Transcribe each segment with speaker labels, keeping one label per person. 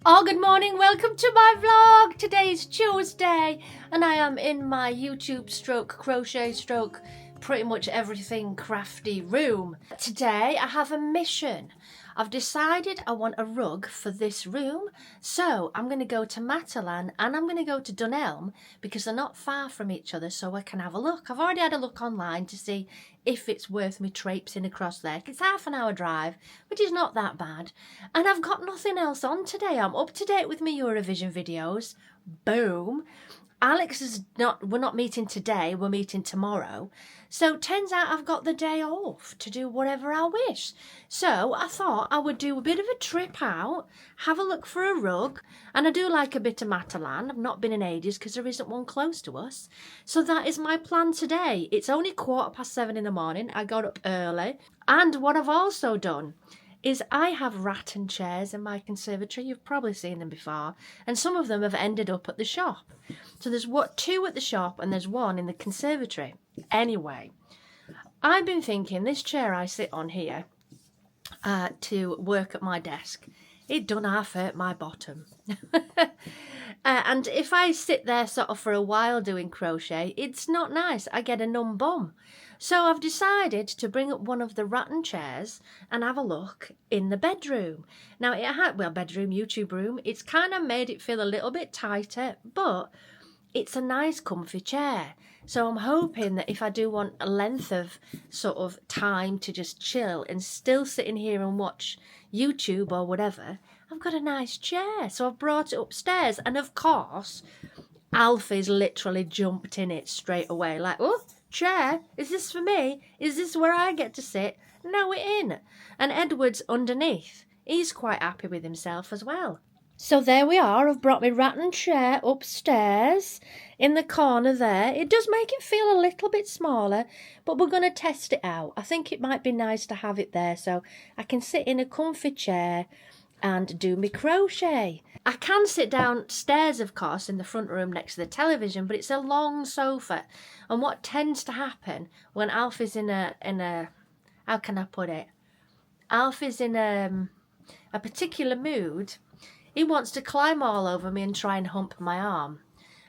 Speaker 1: Oh, good morning, welcome to my vlog. Today is Tuesday and I am in my YouTube stroke crochet stroke pretty much everything crafty room. Today I have a mission. I've decided I want a rug for this room, so I'm going to go to Matalan and I'm going to go to Dunelm because they're not far from each other, so I can have a look. I've already had a look online to see if it's worth me traipsing across there. It's half an hour drive, which is not that bad. And I've got nothing else on today. I'm up to date with my Eurovision videos. Boom. Alex is not, we're not meeting today, we're meeting tomorrow. So turns out I've got the day off to do whatever I wish. So I thought I would do a bit of a trip out, have a look for a rug, and I do like a bit of Matalan. I've not been in ages because there isn't one close to us. So that is my plan today. It's only 7:15 in the morning. I got up early. And what I've also done is I have rattan chairs in my conservatory. You've probably seen them before, and some of them have ended up at the shop. So there's two at the shop and there's one in the conservatory. Anyway, I've been thinking this chair I sit on here to work at my desk, it done half hurt my bottom. And if I sit there sort of for a while doing crochet, it's not nice. I get a numb bum. So I've decided to bring up one of the rattan chairs and have a look in the bedroom. Now it had, well, bedroom, YouTube room, it's kind of made it feel a little bit tighter, but it's a nice comfy chair. So I'm hoping that if I do want a length of sort of time to just chill and still sit in here and watch YouTube or whatever, I've got a nice chair. So I've brought it upstairs, and of course Alfie's literally jumped in it straight away like, oh, chair, is this for me? Is this where I get to sit? No, it ain't. And Edward's underneath. He's quite happy with himself as well. So there we are. I've brought my rattan chair upstairs in the corner there. It does make it feel a little bit smaller, but we're going to test it out. I think it might be nice to have it there so I can sit in a comfy chair and do my crochet. I can sit downstairs, of course, in the front room next to the television, but it's a long sofa. And what tends to happen when Alfie's in a how can I put it? Alfie's in a particular mood. He wants to climb all over me and try and hump my arm.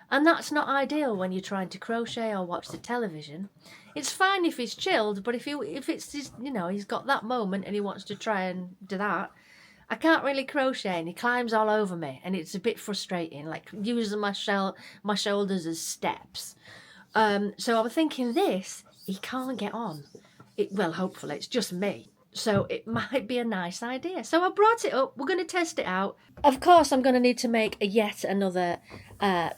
Speaker 1: And that's not ideal when you're trying to crochet or watch the television. It's fine if he's chilled, but if it's his, he's got that moment and he wants to try and do that, I can't really crochet and he climbs all over me and it's a bit frustrating, like using my shoulders as steps. So I'm thinking this, he can't get on. Well, hopefully it's just me. So it might be a nice idea. So I brought it up. We're going to test it out. Of course, I'm going to need to make yet another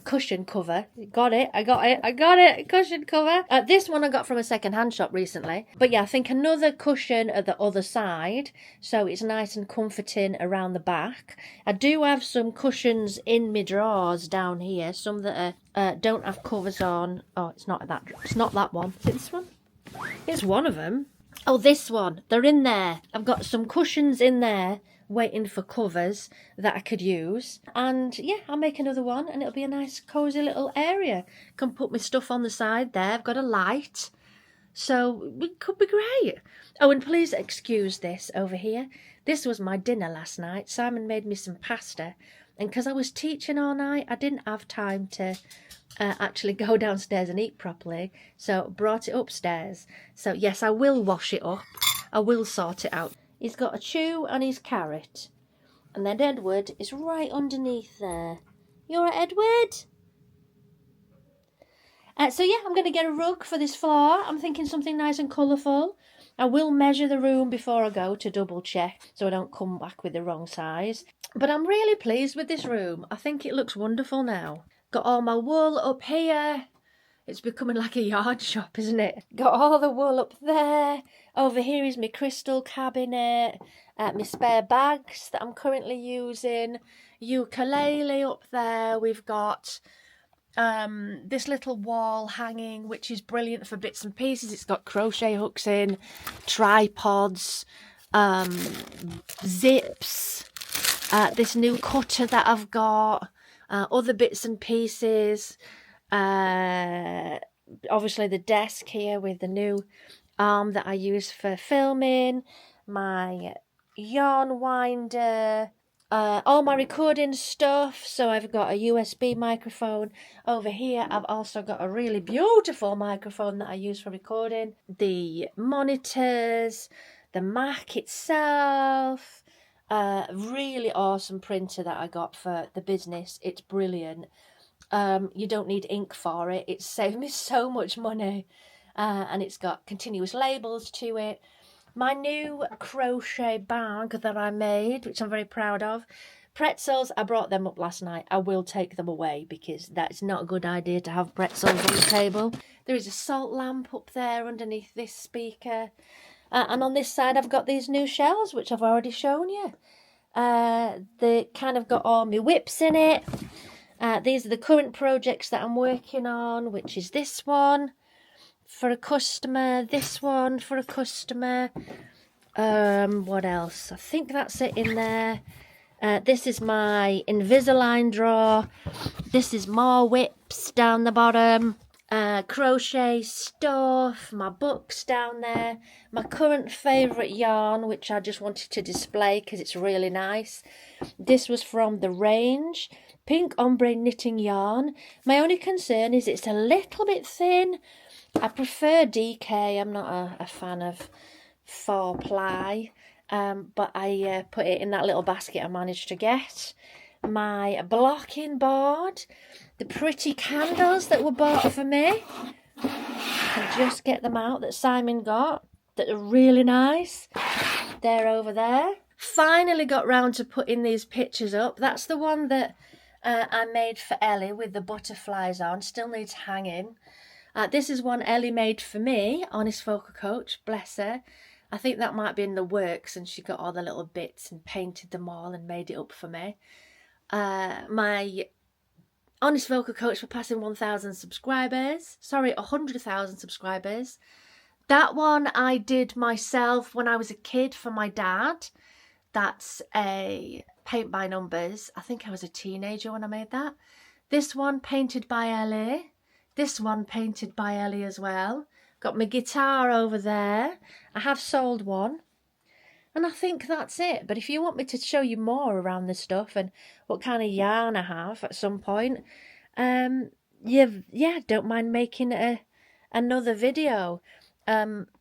Speaker 1: cushion cover. Got it. I got it. Cushion cover. This one I got from a second-hand shop recently. But yeah, I think another cushion at the other side. So it's nice and comforting around the back. I do have some cushions in my drawers down here. Some that don't have covers on. Oh, it's not that one. Is it this one? It's one of them. Oh, this one. They're in there. I've got some cushions in there waiting for covers that I could use. And yeah, I'll make another one and it'll be a nice cosy little area. Can put my stuff on the side there. I've got a light. So it could be great. Oh, and please excuse this over here. This was my dinner last night. Simon made me some pasta. And because I was teaching all night, I didn't have time to actually go downstairs and eat properly, so brought it upstairs. So yes, I will wash it up. I will sort it out. He's got a chew and his carrot. And then Edward is right underneath there. You all right, Edward? So yeah, I'm going to get a rug for this floor. I'm thinking something nice and colourful. I will measure the room before I go to double check so I don't come back with the wrong size. But I'm really pleased with this room. I think it looks wonderful now. Got all my wool up here. It's becoming like a yard shop, isn't it? Got all the wool up there. Over here is my crystal cabinet. My spare bags that I'm currently using. Ukulele up there. We've got this little wall hanging, which is brilliant for bits and pieces. It's got crochet hooks in, tripods, zips, this new cutter that I've got, other bits and pieces, obviously the desk here with the new arm that I use for filming, my yarn winder, all my recording stuff. So I've got a USB microphone over here. I've also got a really beautiful microphone that I use for recording. The monitors, the Mac itself, really awesome printer that I got for the business. It's brilliant. You don't need ink for it. It's saved me so much money. And it's got continuous labels to it. My new crochet bag that I made, which I'm very proud of. Pretzels, I brought them up last night. I will take them away because that's not a good idea to have pretzels on the table. There is a salt lamp up there underneath this speaker. And on this side, I've got these new shells, which I've already shown you. They kind of got all my whips in it. These are the current projects that I'm working on, which is this one for a customer, this one for a customer. What else? I think that's it in there. This is my Invisalign drawer. This is more whips down the bottom. Crochet stuff, my books down there. My current favourite yarn, which I just wanted to display because it's really nice. This was from the range. Pink ombre knitting yarn. My only concern is it's a little bit thin. I prefer DK. I'm not a fan of 4-ply. But I put it in that little basket I managed to get. My blocking board. The pretty candles that were bought for me. I just get them out that Simon got. That are really nice. They're over there. Finally got round to putting these pictures up. That's the one that I made for Ellie with the butterflies on. Still needs hanging. This is one Ellie made for me, Honest Vocal Coach, bless her. I think that might be in the works and she got all the little bits and painted them all and made it up for me. My Honest Vocal Coach for passing 1,000 subscribers. Sorry, 100,000 subscribers. That one I did myself when I was a kid for my dad. That's a paint by numbers. I think I was a teenager when I made that. This one painted by Ellie. This one painted by Ellie as well. Got my guitar over there. I have sold one. And I think that's it. But if you want me to show you more around this stuff and what kind of yarn I have at some point, yeah, don't mind making another video.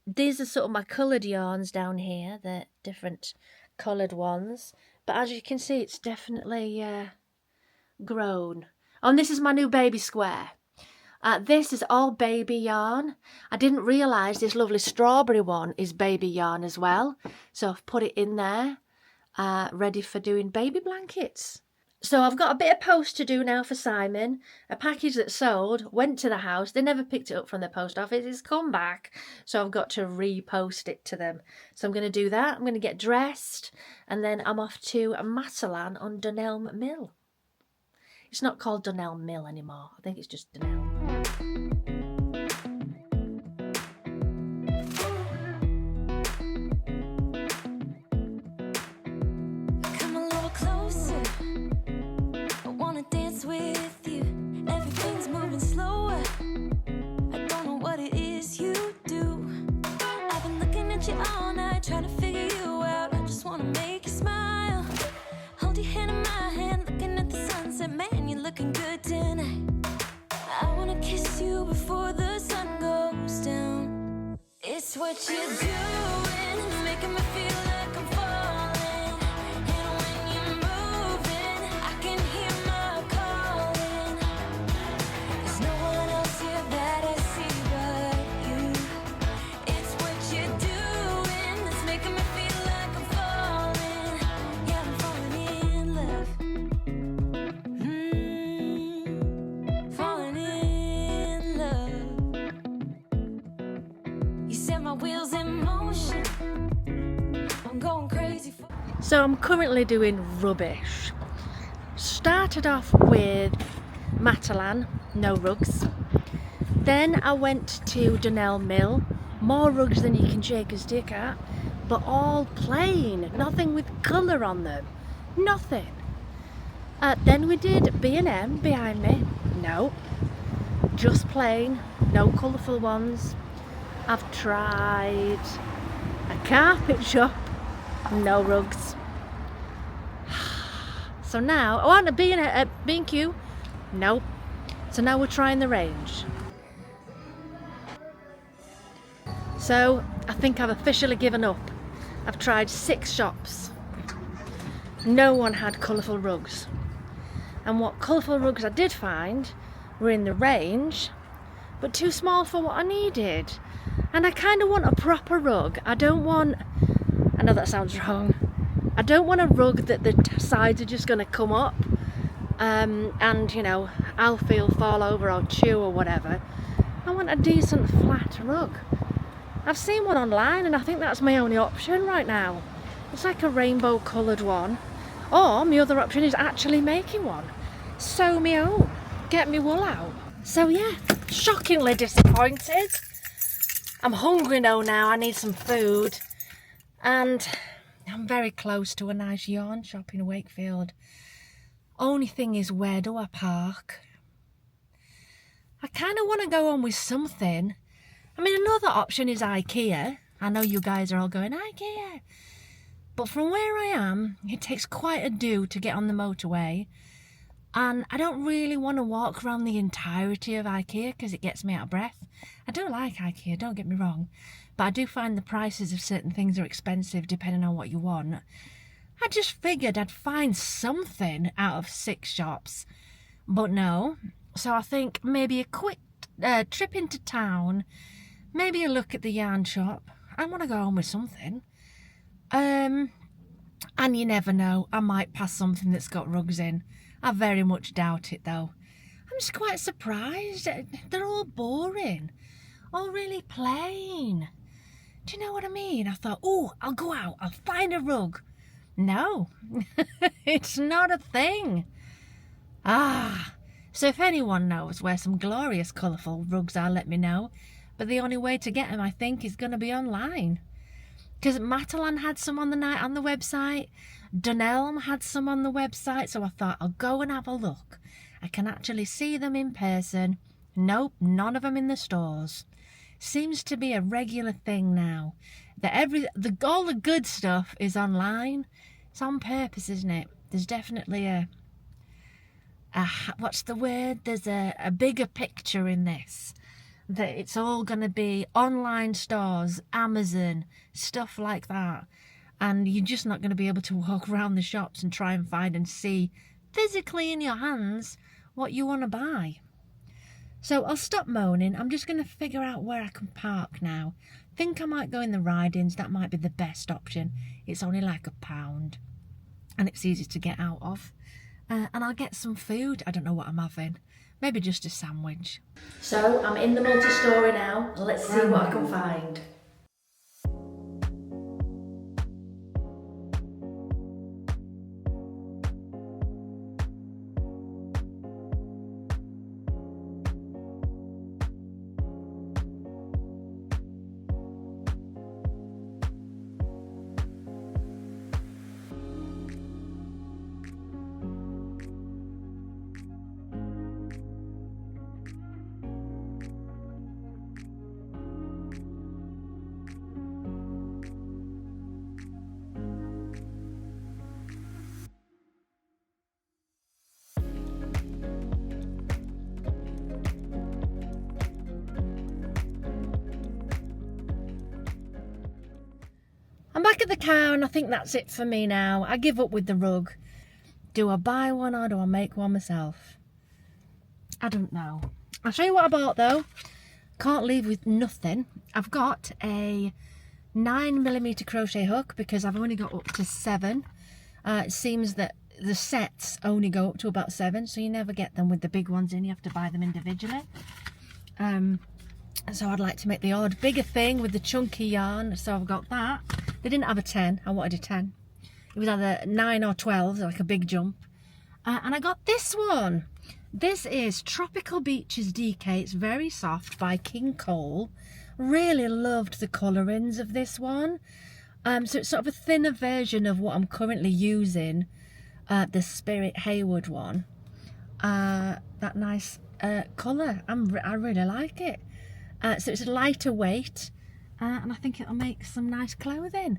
Speaker 1: These are sort of my coloured yarns down here, the different coloured ones. But as you can see, it's definitely grown. Oh, and this is my new baby square. This is all baby yarn. I didn't realise this lovely strawberry one is baby yarn as well. So I've put it in there, ready for doing baby blankets. So I've got a bit of post to do now for Simon. A package that sold, went to the house. They never picked it up from the post office. It's come back. So I've got to repost it to them. So I'm going to do that. I'm going to get dressed. And then I'm off to Matalan on Dunelm Mill. It's not called Dunelm Mill anymore. I think it's just Dunelm.
Speaker 2: Come a little closer. I wanna dance with you. Everything's moving slower. I don't know what it is you do. I've been looking at you all night, trying to figure you out. I just wanna make you smile. Hold your hand in my hand, looking at the sunset. Man, you're looking good tonight. I wanna kiss you before the sun goes down. It's what you're doing, it's making me feel like I'm falling. And when you're moving, I can hear my calling. There's no one else here that I see but you. It's what you're doing, it's making me feel like I'm falling. Yeah, I'm falling in love. Falling in love. You set my wheels in motion. I'm going crazy for.
Speaker 1: So I'm currently doing rubbish. Started off with Matalan, no rugs. Then I went to Dunelm Mill. More rugs than you can shake a stick at, but all plain, nothing with colour on them. Nothing. Then we did B&M behind me. No. Just plain, no colourful ones. I've tried a carpet shop. No rugs. So now, I want a B&Q. Nope. So now we're trying the range. So I think I've officially given up. I've tried 6 shops. No one had colourful rugs. And what colourful rugs I did find were in the range, but too small for what I needed. And I kind of want a proper rug. I don't want, I know that sounds wrong, I don't want a rug that the sides are just going to come up and, you know, Alfie will fall over or chew or whatever. I want a decent flat rug. I've seen one online and I think that's my only option right now. It's like a rainbow coloured one. Or my other option is actually making one. Sew me own. Get me wool out. So yeah, shockingly disappointed. I'm hungry now. I need some food. And I'm very close to a nice yarn shop in Wakefield. Only thing is, where do I park? I kind of want to go on with something. I mean, another option is IKEA. I know you guys are all going, IKEA. But from where I am, it takes quite a do to get on the motorway. And I don't really want to walk around the entirety of IKEA because it gets me out of breath. I do like IKEA, don't get me wrong. But I do find the prices of certain things are expensive depending on what you want. I just figured I'd find something out of 6 shops. But no. So I think maybe a quick trip into town. Maybe a look at the yarn shop. I want to go home with something. And you never know, I might pass something that's got rugs in. I very much doubt it though. I'm just quite surprised. They're all boring. All really plain. Do you know what I mean? I thought, oh, I'll go out, I'll find a rug. No, it's not a thing. So if anyone knows where some glorious colourful rugs are, let me know. But the only way to get them, I think, is going to be online. Because Matalan had some on the website. Dunelm had some on the website. So I thought, I'll go and have a look. I can actually see them in person. Nope, none of them in the stores. Seems to be a regular thing now. That all the good stuff is online. It's on purpose, isn't it? There's definitely what's the word? There's a bigger picture in this. That it's all going to be online stores, Amazon, stuff like that. And you're just not going to be able to walk around the shops and try and find and see physically in your hands what you want to buy. So I'll stop moaning. I'm just going to figure out where I can park now. Think I might go in the ride-ins. That might be the best option. It's only like £1 and it's easy to get out of. And I'll get some food. I don't know what I'm having. Maybe just a sandwich. So I'm in the multi-story now. Let's see what I can find. I'm back at the car and I think that's it for me now. I give up with the rug. Do I buy one or do I make one myself? I don't know. I'll show you what I bought though. Can't leave with nothing. I've got a 9mm crochet hook because I've only got up to 7. It seems that the sets only go up to about 7, so you never get them with the big ones in. You have to buy them individually. So I'd like to make the odd bigger thing with the chunky yarn, so I've got that. They didn't have a 10, I wanted a 10. It was either 9 or 12, like a big jump. And I got this one. This is Tropical Beaches DK. It's very soft by King Cole. Really loved the colourings of this one. So it's sort of a thinner version of what I'm currently using, the Spirit Hayward one. That nice colour, I really like it. So it's a lighter weight, and I think it'll make some nice clothing.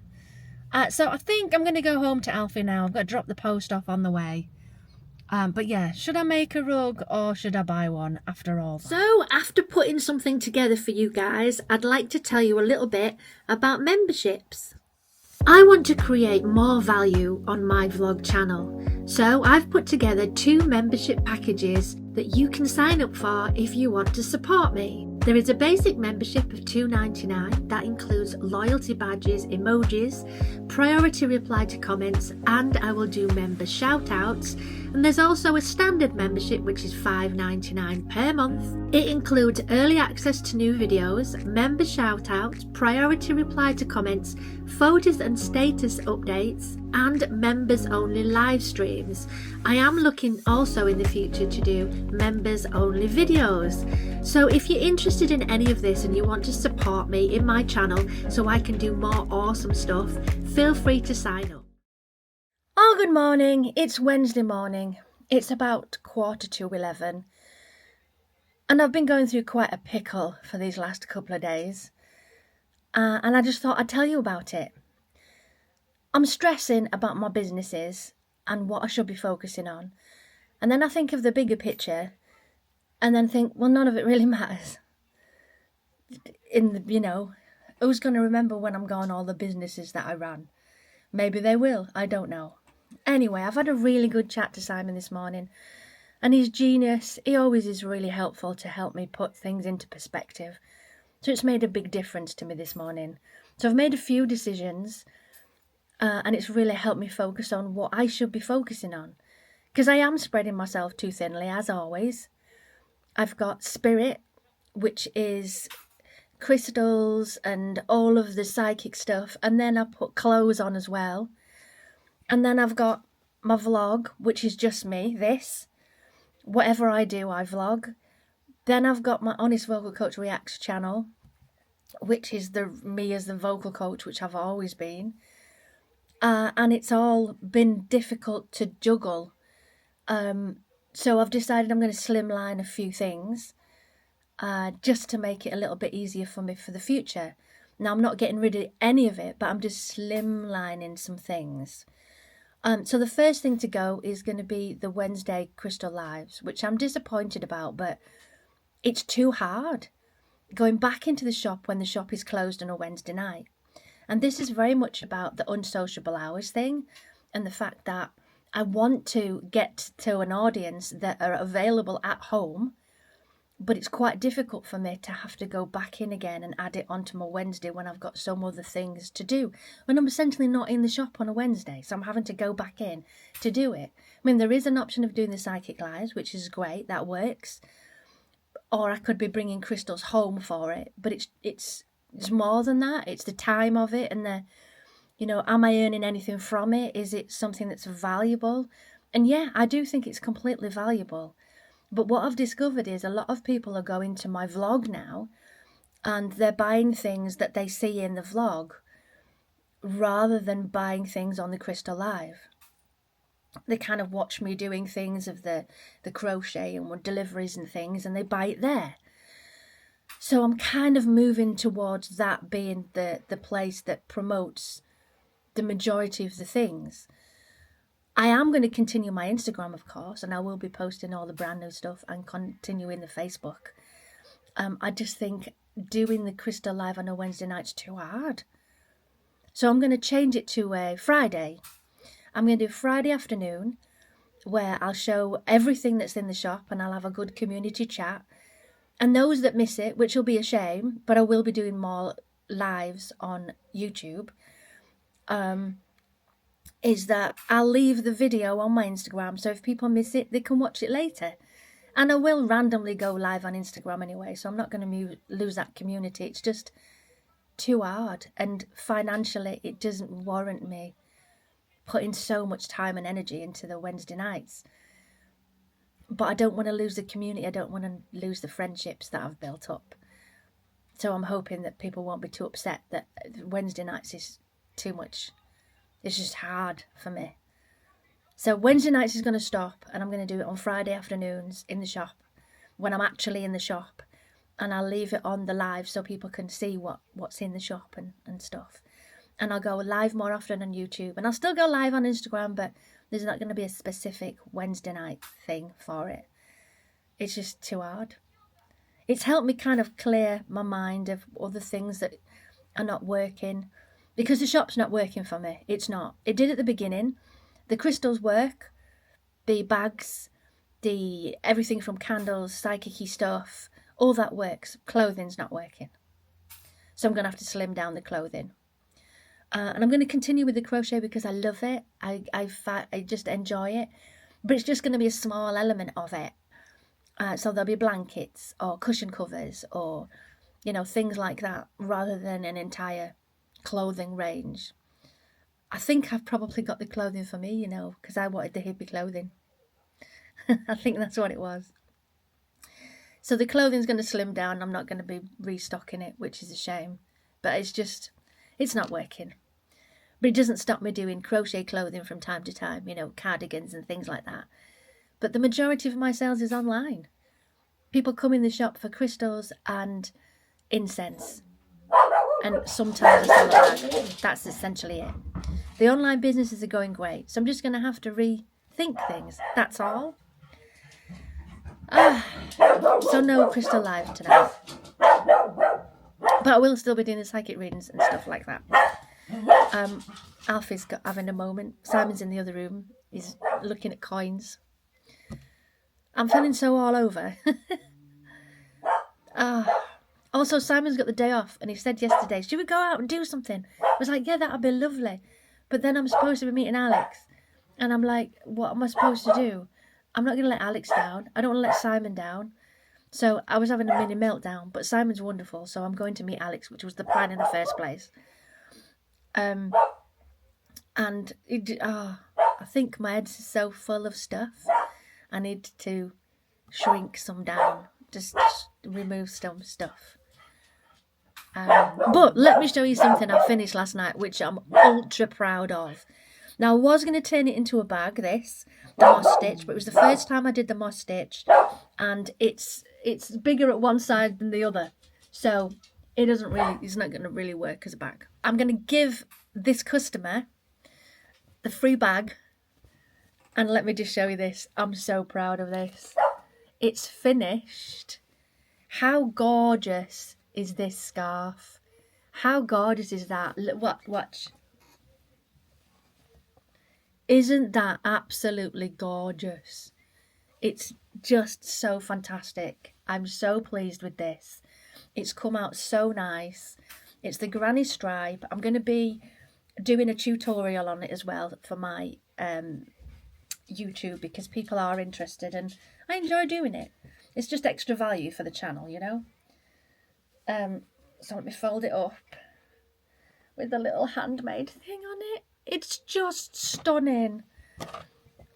Speaker 1: So I think I'm going to go home to Alfie now. I've got to drop the post off on the way. But yeah, should I make a rug or should I buy one after all that? So after putting something together for you guys, I'd like to tell you a little bit about memberships. I want to create more value on my vlog channel, so I've put together 2 membership packages that you can sign up for if you want to support me. There is a basic membership of $2.99 that includes loyalty badges, emojis, priority reply to comments, and I will do member shout outs. And there's also a standard membership which is $5.99 per month. It includes early access to new videos, member shout outs, priority reply to comments, photos and status updates, and members only live streams. I am looking also in the future to do members only videos. So if you're interested in any of this and you want to support me in my channel so I can do more awesome stuff, feel free to sign up. Oh, good morning. It's Wednesday morning. It's about 11:15. And I've been going through quite a pickle for these last couple of days. And I just thought I'd tell you about it. I'm stressing about my businesses and what I should be focusing on. And then I think of the bigger picture and then think, well, none of it really matters. Who's going to remember when I'm gone all the businesses that I ran? Maybe they will, I don't know. Anyway, I've had a really good chat to Simon this morning. And he's genius. He always is really helpful to help me put things into perspective. So it's made a big difference to me this morning. So I've made a few decisions. And it's really helped me focus on what I should be focusing on. Because I am spreading myself too thinly, as always. I've got spirit, which is crystals and all of the psychic stuff. And then I put clothes on as well. And then I've got my vlog, which is just me, this. Whatever I do, I vlog. Then I've got my Honest Vocal Coach Reacts channel, which is me as the vocal coach, which I've always been. And it's all been difficult to juggle. So I've decided I'm going to slimline a few things just to make it a little bit easier for me for the future. Now, I'm not getting rid of any of it, but I'm just slimlining some things. So the first thing to go is going to be the Wednesday Crystal Lives, which I'm disappointed about, but it's too hard going back into the shop when the shop is closed on a Wednesday night. And this is very much about the unsociable hours thing and the fact that I want to get to an audience that are available at home, but it's quite difficult for me to have to go back in again and add it onto my Wednesday when I've got some other things to do. When I'm essentially not in the shop on a Wednesday, so I'm having to go back in to do it. I mean, there is an option of doing the psychic lives, which is great, that works. Or I could be bringing crystals home for it, but it's more than that. It's the time of it and am I earning anything from it? Is it something that's valuable? And yeah, I do think it's completely valuable. But what I've discovered is a lot of people are going to my vlog now and they're buying things that they see in the vlog rather than buying things on the Crystal Live. They kind of watch me doing things of the crochet and deliveries and things, and they buy it there. So I'm kind of moving towards that being the place that promotes the majority of the things. I am going to continue my Instagram, of course, and I will be posting all the brand new stuff and continuing the Facebook. I just think doing the Crystal Live on a Wednesday night's too hard. So I'm going to change it to a Friday. I'm going to do Friday afternoon where I'll show everything that's in the shop and I'll have a good community chat. And those that miss it, which will be a shame, but I will be doing more lives on YouTube, is that I'll leave the video on my Instagram, so if people miss it, they can watch it later. And I will randomly go live on Instagram anyway, so I'm not going to lose that community. It's just too hard, and financially it doesn't warrant me putting so much time and energy into the Wednesday nights. But I don't want to lose the community. I don't want to lose the friendships that I've built up. So I'm hoping that people won't be too upset that Wednesday nights is too much. It's just hard for me. So Wednesday nights is going to stop, and I'm going to do it on Friday afternoons in the shop when I'm actually in the shop. And I'll leave it on the live so people can see what's in the shop and stuff. And I'll go live more often on YouTube. And I'll still go live on Instagram, but There's not going to be a specific Wednesday night thing for it. It's just too hard. It's helped me kind of clear my mind of other things that are not working, because the shop's not working for me. It's not. It did at the beginning. The crystals work, the bags, the everything from candles, psychic-y stuff, all that works. Clothing's not working. So I'm going to have to slim down the clothing. And I'm going to continue with the crochet because I love it. I just enjoy it. But it's just going to be a small element of it. So there'll be blankets or cushion covers or, you know, things like that, rather than an entire clothing range. I think I've probably got the clothing for me, you know, because I wanted the hippie clothing. I think that's what it was. So the clothing's going to slim down. I'm not going to be restocking it, which is a shame. But it's not working. But it doesn't stop me doing crochet clothing from time to time, you know, cardigans and things like that. But the majority of my sales is online. People come in the shop for crystals and incense. And sometimes a sell a bag. That's essentially it. The online businesses are going great. So I'm just going to have to rethink things. That's all. So no crystal live tonight. But I will still be doing the psychic readings and stuff like that. Alfie's having a moment. Simon's in the other room. He's looking at coins. I'm feeling so all over. Also, Simon's got the day off, and he said yesterday, should we go out and do something? I was like, yeah, that'd be lovely. But then I'm supposed to be meeting Alex. And I'm like, what am I supposed to do? I'm not going to let Alex down. I don't want to let Simon down. So I was having a mini meltdown, but Simon's wonderful, so I'm going to meet Alex, which was the plan in the first place. And I think my head's so full of stuff. I need to shrink some down, just remove some stuff. But let me show you something I finished last night, which I'm ultra proud of. Now, I was going to turn it into a bag, the moss stitch, but it was the first time I did the moss stitch, and it's bigger at one side than the other, so it's not going to really work as a bag. I'm going to give this customer the free bag, and let me just show you this. I'm so proud of this. It's finished. How gorgeous is this scarf? How gorgeous is that? Watch. Isn't that absolutely gorgeous? It's just so fantastic. I'm so pleased with this. It's come out so nice. It's the granny stripe. I'm going to be doing a tutorial on it as well for my YouTube, because people are interested and I enjoy doing it. It's just extra value for the channel, you know. So let me fold it up with the little handmade thing on it. It's just stunning.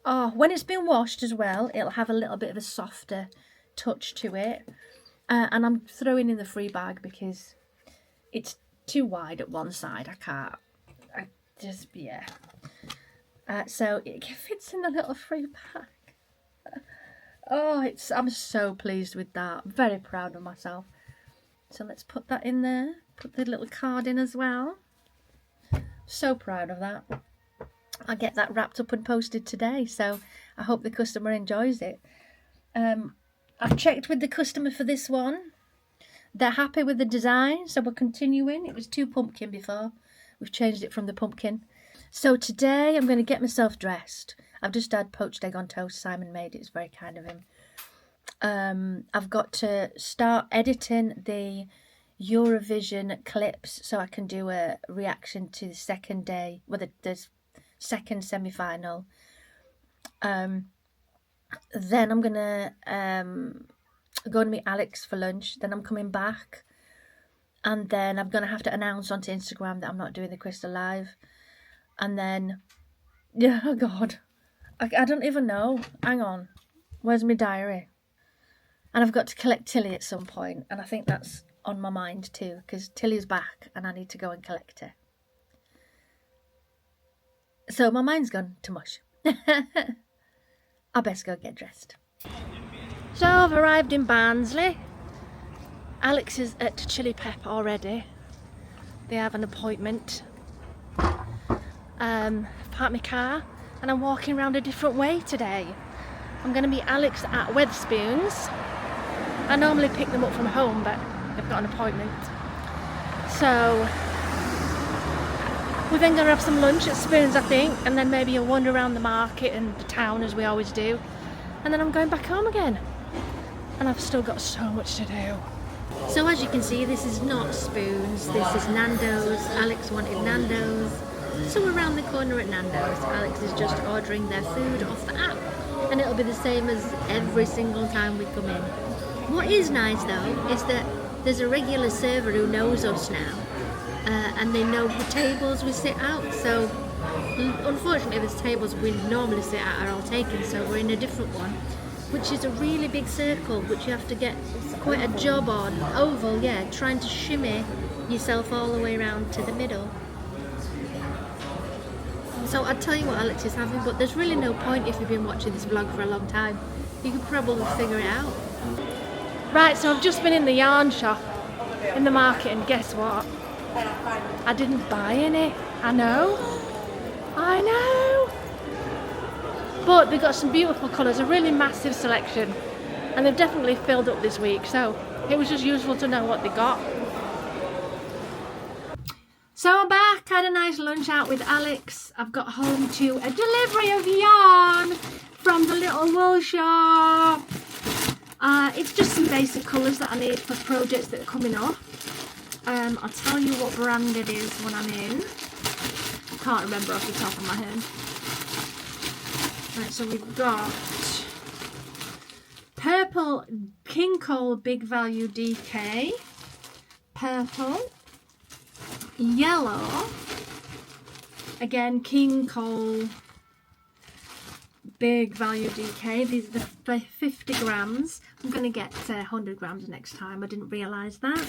Speaker 1: Oh, when it's been washed as well, it'll have a little bit of a softer touch to it. And I'm throwing in the free bag because it's too wide at one side. Yeah. So it fits in the little free bag. Oh, I'm so pleased with that. I'm very proud of myself. So let's put that in there. Put the little card in as well. So proud of that. I'll get that wrapped up and posted today, so I hope the customer enjoys it. I've checked with the customer for this one. They're happy with the design, so we're continuing. It was 2 pumpkin before. We've changed it from the pumpkin. So today I'm going to get myself dressed. I've just had poached egg on toast. Simon made it. It's very kind of him. I've got to start editing the Eurovision clips so I can do a reaction to the second day, well, the second semi-final. Then I'm gonna go and meet Alex for lunch. Then I'm coming back, and then I'm gonna have to announce onto Instagram that I'm not doing the Crystal Live. And then, yeah, oh God, I don't even know. Hang on, where's my diary? And I've got to collect Tilly at some point, and I think that's on my mind too, because Tilly's back and I need to go and collect her. So my mind's gone to mush. I best go get dressed. So I've arrived in Barnsley. Alex is at Chili Pep already. They have an appointment. Parked my car. and I'm walking around a different way today. I'm going to meet Alex at Wetherspoons. I normally pick them up from home, but they've got an appointment. So we're then going to have some lunch at Spoons, I think, and then maybe a wander around the market and the town as we always do. And then I'm going back home again. And I've still got so much to do. So as you can see, this is not Spoons, this is Nando's. Alex wanted Nando's. So we're around the corner at Nando's. Alex is just ordering their food off the app. And it'll be the same as every single time we come in. What is nice though, is that there's a regular server who knows us now. And they know the tables we sit at. So unfortunately the tables we normally sit at are all taken, so we're in a different one, which is a really big circle, which you have to get quite a job on. Oval, yeah, trying to shimmy yourself all the way around to the middle. So I'll tell you what Alex is having, but there's really no point if you've been watching this vlog for a long time. You could probably figure it out. Right, so I've just been in the yarn shop in the market, and guess what? I didn't buy any. I know. But they've got some beautiful colours, a really massive selection, and they've definitely filled up this week, so it was just useful to know what they got. So I'm back, had a nice lunch out with Alex. I've got home to a delivery of yarn from the little wool shop. It's just some basic colours that I need for projects that are coming up. I'll tell you what brand it is when I'm in. Can't remember off the top of my head. Right, so we've got purple King Cole Big Value DK, purple, yellow, again King Cole Big Value DK. These are the 50 grams. I'm going to get 100 grams next time. I didn't realise that.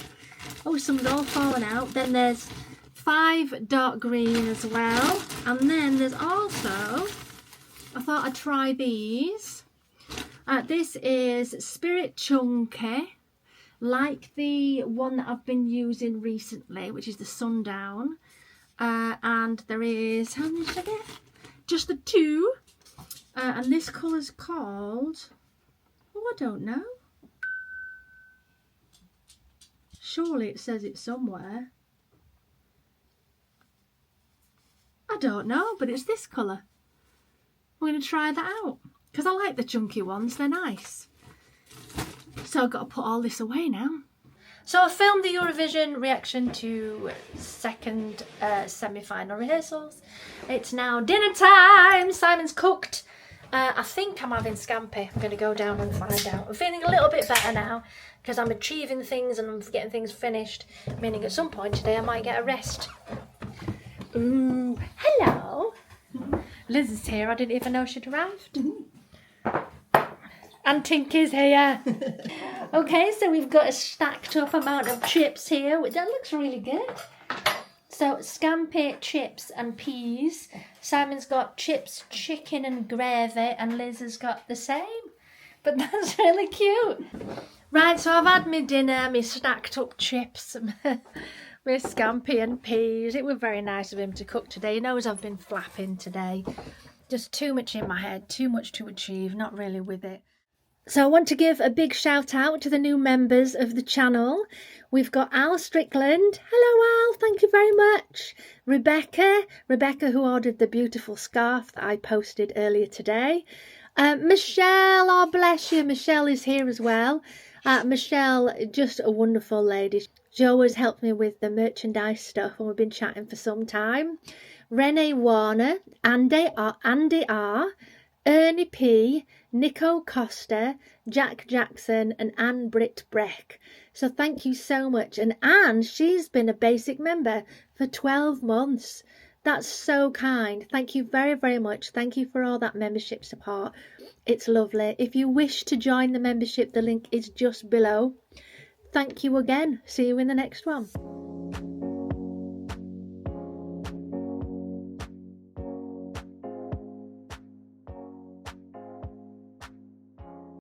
Speaker 1: Oh, some's all fallen out. Then there's 5 dark green as well. And then there's also, I thought I'd try these. This is Spirit Chunky, like the one that I've been using recently, which is the Sundown. And there is, how many did I get? Just the 2. And this colour's called, oh, I don't know. Surely it says it somewhere. I don't know, but it's this colour. I'm going to try that out because I like the chunky ones, they're nice. So I've got to put all this away now. So I filmed the Eurovision reaction to second semi-final rehearsals. It's now dinner time. Simon's cooked. I think I'm having scampi. I'm going to go down and find out. I'm feeling a little bit better now because I'm achieving things and I'm getting things finished, meaning at some point today I might get a rest. Ooh, hello. Liz is here. I didn't even know she'd arrived. And Tinky's here. Okay, so we've got a stacked up amount of chips here, which that looks really good. So scampi, chips and peas. Simon's got chips, chicken and gravy, and Liz has got the same. But that's really cute. Right, so I've had my dinner, my stacked up chips, my scampi and peas. It was very nice of him to cook today. He knows I've been flapping today. Just too much in my head, too much to achieve, not really with it. So I want to give a big shout out to the new members of the channel. We've got Al Strickland. Hello Al, thank you very much. Rebecca who ordered the beautiful scarf that I posted earlier today. Michelle, oh bless you, Michelle is here as well. Michelle, just a wonderful lady. She always helped me with the merchandise stuff and we've been chatting for some time. Renee Warner, Andy R, Ernie P, Nico Costa, Jack Jackson and Anne Britt Breck. So thank you so much. And Anne, she's been a basic member for 12 months. That's so kind. Thank you very, very much. Thank you for all that membership support. It's lovely. If you wish to join the membership, the link is just below. Thank you again. See you in the next one.